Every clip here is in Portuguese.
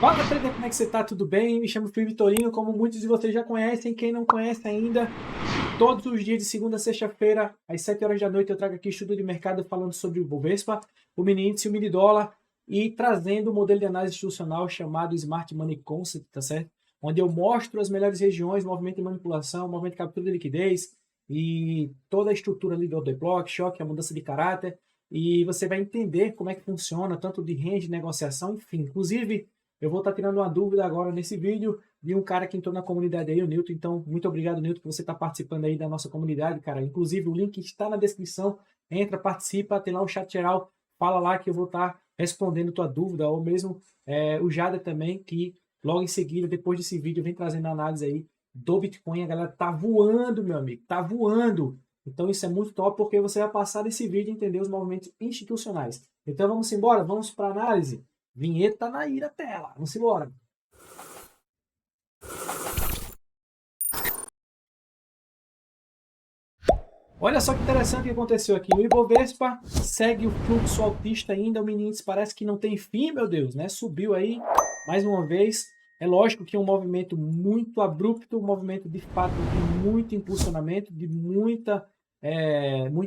Fala, trader, como é que você tá? Tudo bem? Me chamo Felipe Torino, como muitos de vocês já conhecem. Quem não conhece ainda, todos os dias de segunda a sexta-feira, às 7 horas da noite, eu trago aqui estudo de mercado falando sobre o Bovespa, o mini índice e o mini dólar e trazendo um modelo de análise institucional chamado Smart Money Concept, tá certo? Onde eu mostro as melhores regiões, movimento de manipulação, movimento de captura de liquidez e toda a estrutura ali do order block, choque, a mudança de caráter. E você vai entender como é que funciona, tanto de range, de negociação, enfim. Inclusive, eu vou estar tirando uma dúvida agora nesse vídeo de um cara que entrou na comunidade aí, o Newton. Então, muito obrigado, Newton, por você estar participando aí da nossa comunidade, cara. Inclusive, o link está na descrição. Entra, participa, tem lá o chat geral. Fala lá que eu vou estar respondendo tua dúvida, ou mesmo o Jader também, que logo em seguida, depois desse vídeo, vem trazendo a análise aí do Bitcoin. A galera tá voando, meu amigo, tá voando. Então, isso é muito top, porque você vai passar desse vídeo e entender os movimentos institucionais. Então, vamos embora, vamos para a análise. Vinheta na ira tela. Vamos embora. Olha só que interessante o que aconteceu aqui. O Ibovespa segue o fluxo altista ainda. O mini índice parece que não tem fim, meu Deus, né? Subiu aí mais uma vez. É lógico que é um movimento muito abrupto, um movimento de fato de muito impulsionamento, de muito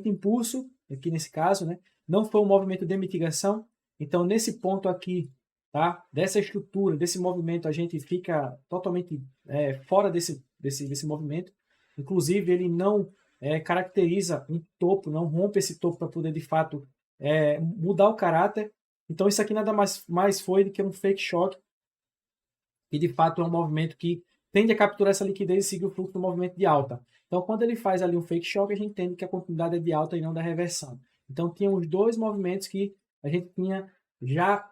impulso, aqui nesse caso, né? Não foi um movimento de mitigação. Então, nesse ponto aqui, tá? Dessa estrutura, desse movimento, a gente fica totalmente fora desse movimento. Inclusive, ele não caracteriza um topo, não rompe esse topo para poder, de fato, mudar o caráter. Então, isso aqui nada mais foi do que um fake shock, e de fato é um movimento que tende a capturar essa liquidez e seguir o fluxo do movimento de alta. Então, quando ele faz ali um fake shock, a gente entende que a continuidade é de alta e não da reversão. Então, tinha os dois movimentos que a gente tinha já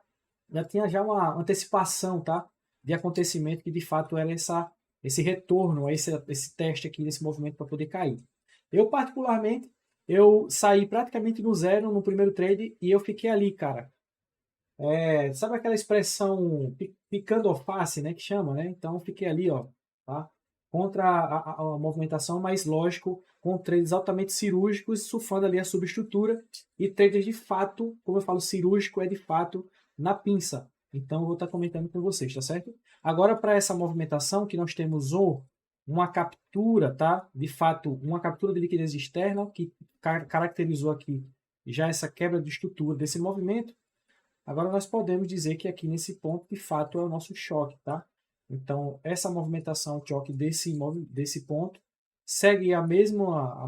uma antecipação, tá? De acontecimento que de fato era esse retorno, esse teste aqui desse movimento para poder cair. Eu, particularmente, eu saí praticamente no zero no primeiro trade e eu fiquei ali, cara. Sabe aquela expressão picando alface, né, que chama, né? Então, eu fiquei ali, ó, tá? Contra a movimentação, mas lógico, com trades altamente cirúrgicos, surfando ali a subestrutura e traders de fato, como eu falo, cirúrgico é de fato na pinça. Então, eu vou estar comentando com vocês, tá certo? Agora, para essa movimentação que nós temos uma captura, tá? De fato, uma captura de liquidez externa que caracterizou aqui já essa quebra de estrutura desse movimento. Agora nós podemos dizer que aqui nesse ponto, de fato, é o nosso choque, tá? Então, essa movimentação, o choque desse ponto, segue a mesma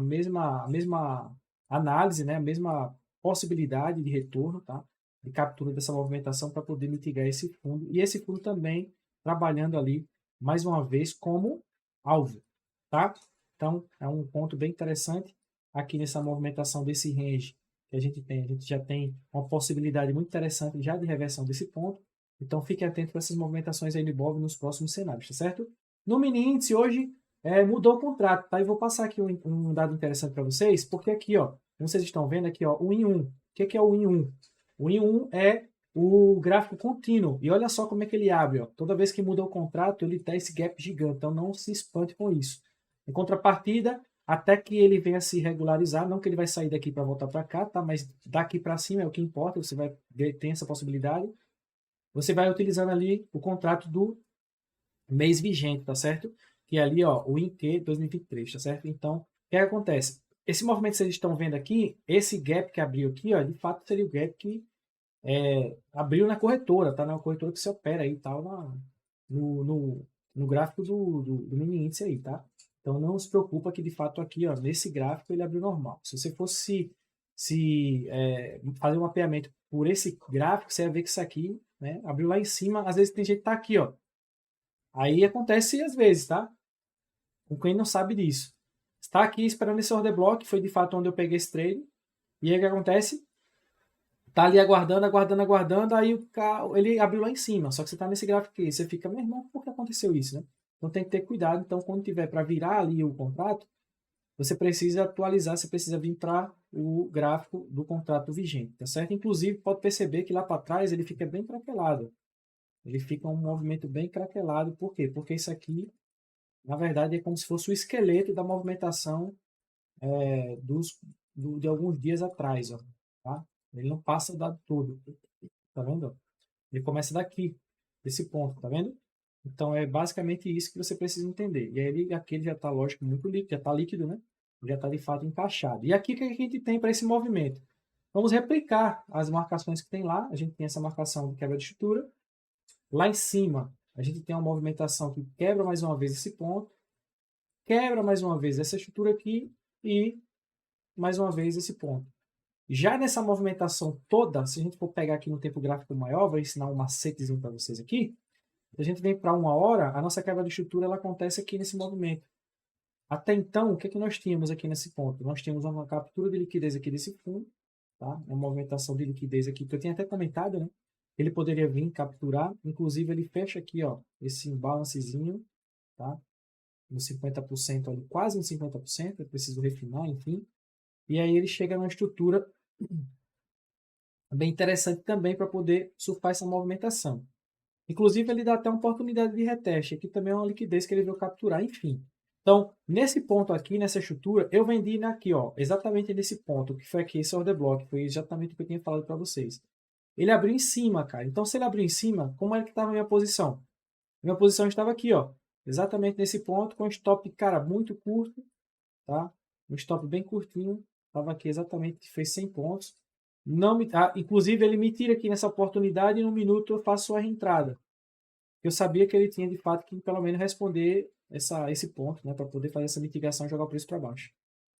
análise, né? A mesma possibilidade de retorno, tá? De captura dessa movimentação para poder mitigar esse fundo. E esse fundo também trabalhando ali, mais uma vez, como alvo, tá? Então, é um ponto bem interessante aqui nessa movimentação desse range que a gente tem. A gente já tem uma possibilidade muito interessante já de reversão desse ponto. Então, fique atento para essas movimentações aí no Ibov nos próximos cenários, tá certo? No mini índice, hoje, mudou o contrato, tá? E vou passar aqui um dado interessante para vocês, porque aqui, ó, como vocês estão vendo aqui, ó, o in 1. O que é o in 1? O in 1 é o gráfico contínuo. E olha só como é que ele abre, ó. Toda vez que muda o contrato, ele dá esse gap gigante. Então, não se espante com isso. Em contrapartida, até que ele venha se regularizar, não que ele vai sair daqui para voltar para cá, tá? Mas daqui para cima é o que importa, você vai ver, tem essa possibilidade. Você vai utilizando ali o contrato do mês vigente, tá certo? Que é ali, ó, o INQ 2023, tá certo? Então, o que acontece? Esse movimento que vocês estão vendo aqui, esse gap que abriu aqui, ó, de fato seria o gap que abriu na corretora, tá? Na corretora que você opera aí, tal, no gráfico do mini índice aí, tá? Então não se preocupa que de fato aqui, ó, nesse gráfico ele abriu normal. Se você fosse fazer um mapeamento por esse gráfico, você vai ver que isso aqui, né, abriu lá em cima. Às vezes tem gente que tá aqui, ó. Aí acontece às vezes, tá? Com quem não sabe disso. Está aqui esperando esse order block, foi de fato onde eu peguei esse trade. E aí o que acontece? Tá ali aguardando, aguardando, aguardando, aí ele abriu lá em cima. Só que você tá nesse gráfico aqui, você fica, meu irmão, por que aconteceu isso, né? Então tem que ter cuidado. Então, quando tiver para virar ali o contrato, você precisa atualizar, você precisa vir para o gráfico do contrato vigente, tá certo? Inclusive, pode perceber que lá para trás ele fica bem craquelado. Ele fica um movimento bem craquelado. Por quê? Porque isso aqui, na verdade, é como se fosse o esqueleto da movimentação é, dos, de alguns dias atrás, ó, tá? Ele não passa o dado todo, tá vendo? Ele começa daqui. desse ponto, tá vendo? Então é basicamente isso que você precisa entender. E aí aqui ele já está, lógico, muito líquido, já está líquido, né? Já está de fato encaixado. E aqui o que a gente tem para esse movimento? Vamos replicar as marcações que tem lá. A gente tem essa marcação de quebra de estrutura. Lá em cima, a gente tem uma movimentação que quebra mais uma vez esse ponto, quebra mais uma vez essa estrutura aqui e mais uma vez esse ponto. Já nessa movimentação toda, se a gente for pegar aqui no tempo gráfico maior, vou ensinar um macetezinho para vocês aqui. Se a gente vem para 1 hora, a nossa quebra de estrutura ela acontece aqui nesse movimento. Até então, o que, é que nós tínhamos aqui nesse ponto? Nós tínhamos uma captura de liquidez aqui desse fundo, tá? Uma movimentação de liquidez aqui, que eu tinha até comentado, né? Ele poderia vir capturar, inclusive ele fecha aqui, ó, esse imbalancezinho, tá? No 50% ali, quase no 50%, eu preciso refinar, enfim. E aí ele chega numa estrutura bem interessante também para poder surfar essa movimentação. Inclusive, ele dá até uma oportunidade de reteste. Aqui também é uma liquidez que ele veio capturar, enfim. Então, nesse ponto aqui, nessa estrutura, eu vendi aqui, ó, exatamente nesse ponto, que foi aqui esse order block, foi exatamente o que eu tinha falado para vocês. Ele abriu em cima, cara. Então, se ele abriu em cima, como é que estava a minha posição? Minha posição estava aqui, ó, exatamente nesse ponto, com um stop, cara, muito curto, tá? Um stop bem curtinho, estava aqui exatamente, fez 100 pontos. Não me, inclusive, ele me tira aqui nessa oportunidade e no minuto eu faço a reentrada. Eu sabia que ele tinha, de fato, que pelo menos responder esse ponto, né, para poder fazer essa mitigação e jogar o preço para baixo.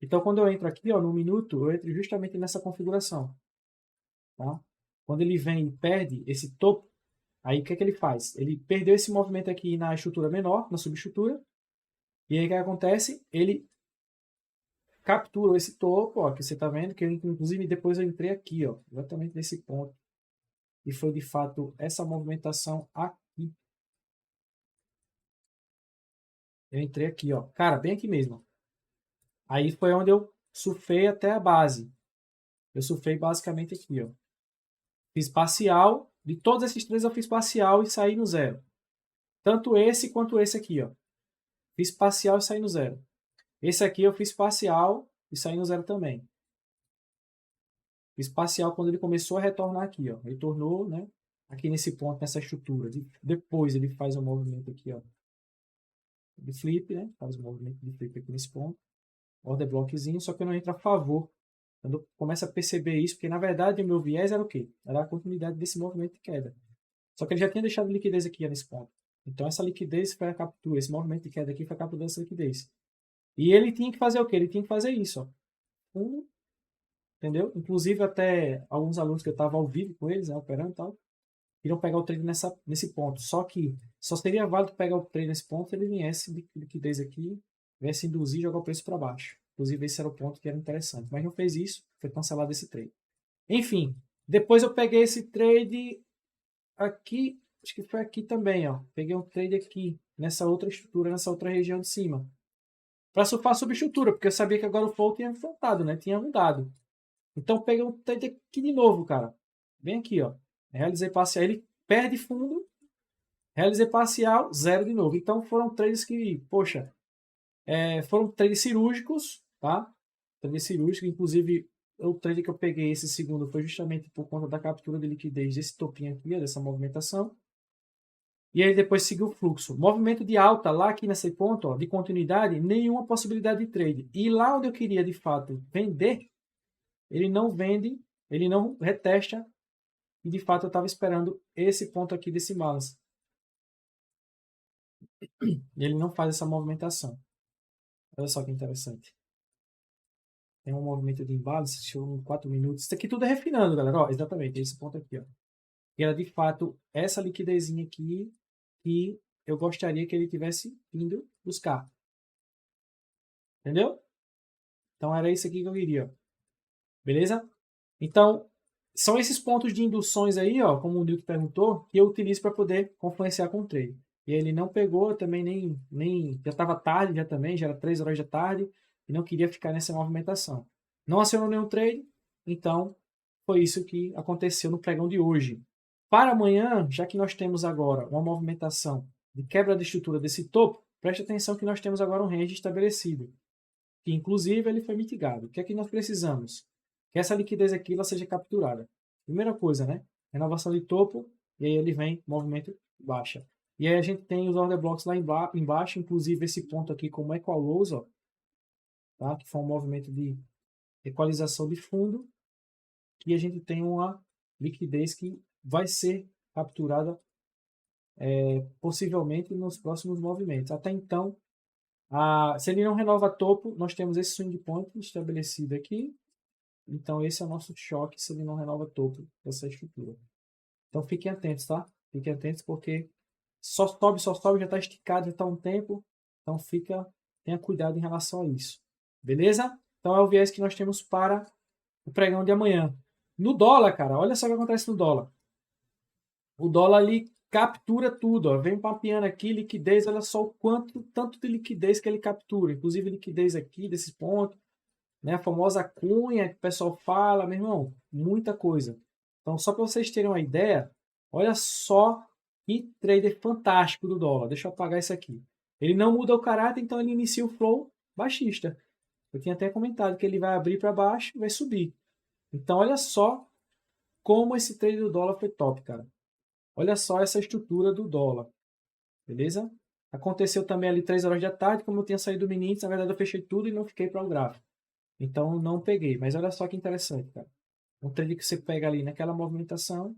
Então, quando eu entro aqui, ó, no minuto, eu entro justamente nessa configuração. Tá? Quando ele vem e perde esse topo, aí o que, é que ele faz? Ele perdeu esse movimento aqui na estrutura menor, na subestrutura, e aí o que acontece? Ele capturou esse topo, ó, que você está vendo, que eu, inclusive depois eu entrei aqui, ó, exatamente nesse ponto. E foi de fato essa movimentação aqui. Eu entrei aqui, ó, cara, bem aqui mesmo. Aí foi onde eu surfei até a base. Eu surfei basicamente aqui, ó. Fiz parcial, de todos esses três eu fiz parcial e saí no zero. Tanto esse quanto esse aqui, ó. Fiz parcial e saí no zero. Esse aqui eu fiz parcial e saí no zero também. Fiz parcial quando ele começou a retornar aqui, ó. Retornou, né? Aqui nesse ponto, nessa estrutura. Depois ele faz um movimento aqui, ó. De flip, né? Faz um movimento de flip aqui nesse ponto. Order blockzinho, só que eu não entro a favor. Quando eu começo a perceber isso, porque na verdade o meu viés era o quê? Era a continuidade desse movimento de queda. Só que ele já tinha deixado liquidez aqui nesse ponto. Então essa liquidez foi a captura, esse movimento de queda aqui foi a captura dessa liquidez. E ele tinha que fazer o quê? Ele tinha que fazer isso, ó. Entendeu? Inclusive até alguns alunos que eu estava ao vivo com eles, né, operando e tal, iriam pegar o trade nesse ponto. Só que só seria válido pegar o trade nesse ponto se ele viesse de liquidez aqui, viesse induzir e jogar o preço para baixo. Inclusive esse era o ponto que era interessante. Mas não fez isso, foi cancelado esse trade. Enfim, depois eu peguei esse trade aqui, acho que foi aqui também, ó. Peguei um trade aqui, nessa outra estrutura, nessa outra região de cima. Para surfar a subestrutura, porque eu sabia que agora o fall tinha voltado, né? Tinha mudado. Então peguei um trade aqui de novo, cara. Bem aqui, ó. Realizei parcial, ele perde fundo. Realizei parcial, zero de novo. Então foram trades que, poxa, foram trades cirúrgicos, tá? Trades cirúrgicos, inclusive o trade que eu peguei, esse segundo, foi justamente por conta da captura de liquidez desse topinho aqui, dessa movimentação. E aí depois seguiu o fluxo. Movimento de alta lá aqui nesse ponto, ó, de continuidade, nenhuma possibilidade de trade. E lá onde eu queria de fato vender, ele não vende, ele não retesta. E de fato eu estava esperando esse ponto aqui desse balance. E ele não faz essa movimentação. Olha só que interessante. Tem um movimento de imbalance, chegou em 4 minutos. Isso aqui tudo é refinando, galera. Ó, exatamente, esse ponto aqui. Ó. E era de fato essa liquidezinha aqui que eu gostaria que ele tivesse indo buscar. Entendeu? Então era isso aqui que eu queria. Ó. Beleza? Então, são esses pontos de induções aí, ó, como o Nilton perguntou, que eu utilizo para poder confluenciar com o trade. E ele não pegou também nem já estava tarde já também, já era 3 horas da tarde e não queria ficar nessa movimentação. Não acionou nenhum trade, então foi isso que aconteceu no pregão de hoje. Para amanhã, já que nós temos agora uma movimentação de quebra de estrutura desse topo, preste atenção que nós temos agora um range estabelecido, que inclusive ele foi mitigado. O que é que nós precisamos? Que essa liquidez aqui ela seja capturada. Primeira coisa, né? Renovação de topo, e aí ele vem movimento baixa. E aí a gente tem os order blocks lá embaixo, inclusive esse ponto aqui como equal lows, ó, tá? Que foi um movimento de equalização de fundo, e a gente tem uma liquidez que vai ser capturada possivelmente nos próximos movimentos. Até então, se ele não renova topo, nós temos esse swing point estabelecido aqui. Então, esse é o nosso choque se ele não renova topo dessa estrutura. Então, fiquem atentos, tá? Fiquem atentos porque só sobe, já está esticado, já está um tempo. Então, tenha cuidado em relação a isso. Beleza? Então, é o viés que nós temos para o pregão de amanhã. No dólar, cara, olha só o que acontece no dólar. O dólar ali captura tudo, ó. Vem papeando aqui, liquidez, olha só o tanto de liquidez que ele captura. Inclusive, liquidez aqui, desse ponto, né? A famosa cunha que o pessoal fala, meu irmão, muita coisa. Então, só para vocês terem uma ideia, olha só que trader fantástico do dólar. Deixa eu apagar isso aqui. Ele não muda o caráter, então ele inicia o flow baixista. Eu tinha até comentado que ele vai abrir para baixo e vai subir. Então, olha só como esse trade do dólar foi top, cara. Olha só essa estrutura do dólar. Beleza? Aconteceu também ali 3 horas da tarde, como eu tinha saído do mini índice, na verdade eu fechei tudo e não fiquei para o gráfico. Então não peguei. Mas olha só que interessante, cara. Um trade que você pega ali naquela movimentação,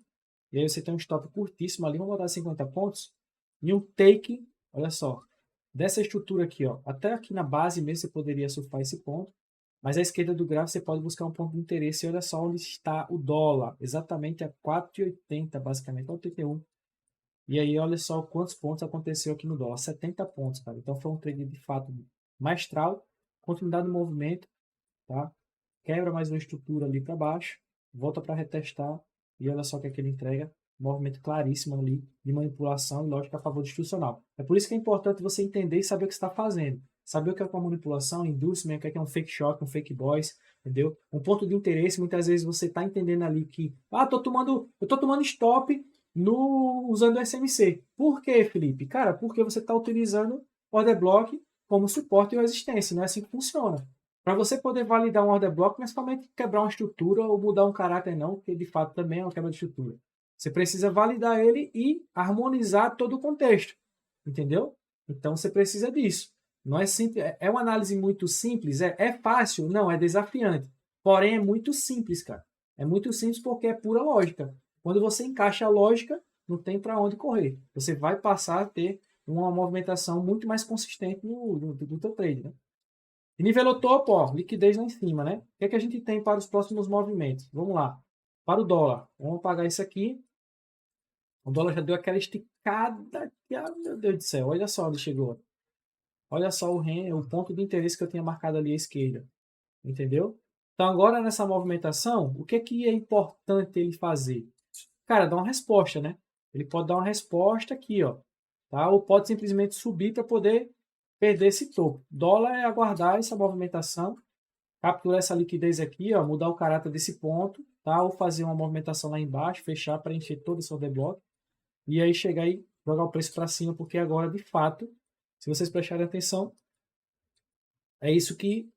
e aí você tem um stop curtíssimo ali, vamos botar 50 pontos, e um take, olha só, dessa estrutura aqui, ó, até aqui na base mesmo você poderia surfar esse ponto, mas à esquerda do gráfico você pode buscar um ponto de interesse, e olha só onde está o dólar, exatamente a 4,80 basicamente, 4,81. E aí olha só quantos pontos aconteceu aqui no dólar, 70 pontos, cara. Então foi um trade de fato maestral, continuidade do movimento, tá? Quebra mais uma estrutura ali para baixo, volta para retestar e olha só o que é que ele entrega. Um movimento claríssimo ali de manipulação e lógica a favor do institucional. É por isso que é importante você entender e saber o que está fazendo. Saber o que é uma manipulação, inducement, o que é um fake shot, um fake boys, entendeu? Um ponto de interesse, muitas vezes você está entendendo ali que, eu tô tomando stop usando o SMC. Por quê, Felipe? Cara, porque você está utilizando order block como suporte e resistência. Não é assim que funciona. Para você poder validar um order block, não é somente quebrar uma estrutura ou mudar um caráter, não, porque de fato também é uma quebra de estrutura. Você precisa validar ele e harmonizar todo o contexto. Entendeu? Então você precisa disso. Não é simples, é uma análise muito simples, é fácil, não, é desafiante. Porém, é muito simples, cara. É muito simples porque é pura lógica. Quando você encaixa a lógica, não tem para onde correr. Você vai passar a ter uma movimentação muito mais consistente do teu trade, né? E nivelou topo, ó, liquidez lá em cima, né? O que é que a gente tem para os próximos movimentos? Vamos lá. Para o dólar, vamos apagar isso aqui. O dólar já deu aquela esticada. Meu Deus do céu, olha só onde chegou. Olha só o ponto de interesse que eu tinha marcado ali à esquerda. Entendeu? Então agora nessa movimentação, o que é importante ele fazer? Cara, dar uma resposta, né? Ele pode dar uma resposta aqui, ó. Tá? Ou pode simplesmente subir para poder perder esse topo. Dólar é aguardar essa movimentação, capturar essa liquidez aqui, ó, mudar o caráter desse ponto, tá? Ou fazer uma movimentação lá embaixo, fechar para encher todo esse order block e aí chegar e jogar o preço para cima, porque agora, de fato, se vocês prestarem atenção, é isso que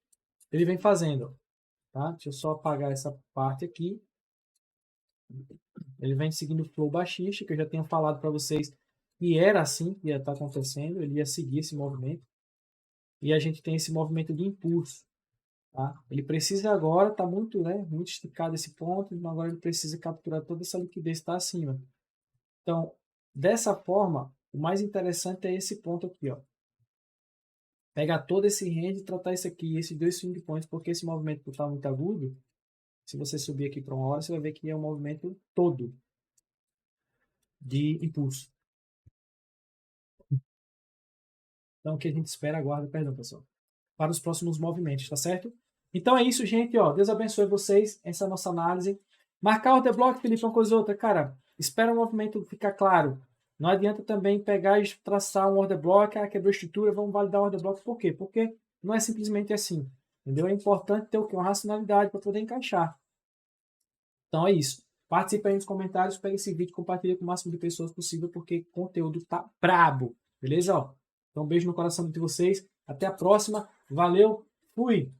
ele vem fazendo, tá? Deixa eu só apagar essa parte aqui. Ele vem seguindo o flow baixista, que eu já tinha falado para vocês que era assim que ia estar acontecendo, ele ia seguir esse movimento. E a gente tem esse movimento de impulso. Tá? Ele precisa agora, está muito, né, muito esticado esse ponto, então agora ele precisa capturar toda essa liquidez que está acima. Então, dessa forma, o mais interessante é esse ponto aqui. Ó. Pegar todo esse range e tratar isso aqui, esses dois swing points, porque esse movimento está muito agudo. Se você subir aqui para uma hora, você vai ver que é um movimento todo de impulso. Então, o que a gente espera, aguarda, perdão, pessoal, para os próximos movimentos, tá certo? Então é isso, gente, ó. Deus abençoe vocês, essa é a nossa análise. Marcar o order block, Felipe, uma coisa ou outra, cara, espera o movimento ficar claro. Não adianta também pegar e traçar um order block, quebrou a estrutura, vamos validar o order block. Por quê? Porque não é simplesmente assim, entendeu? É importante ter o quê? Uma racionalidade para poder encaixar. Então é isso. Participe aí nos comentários, pega esse vídeo, compartilha com o máximo de pessoas possível, porque o conteúdo tá brabo, beleza? Ó, então um beijo no coração de vocês, até a próxima, valeu, fui!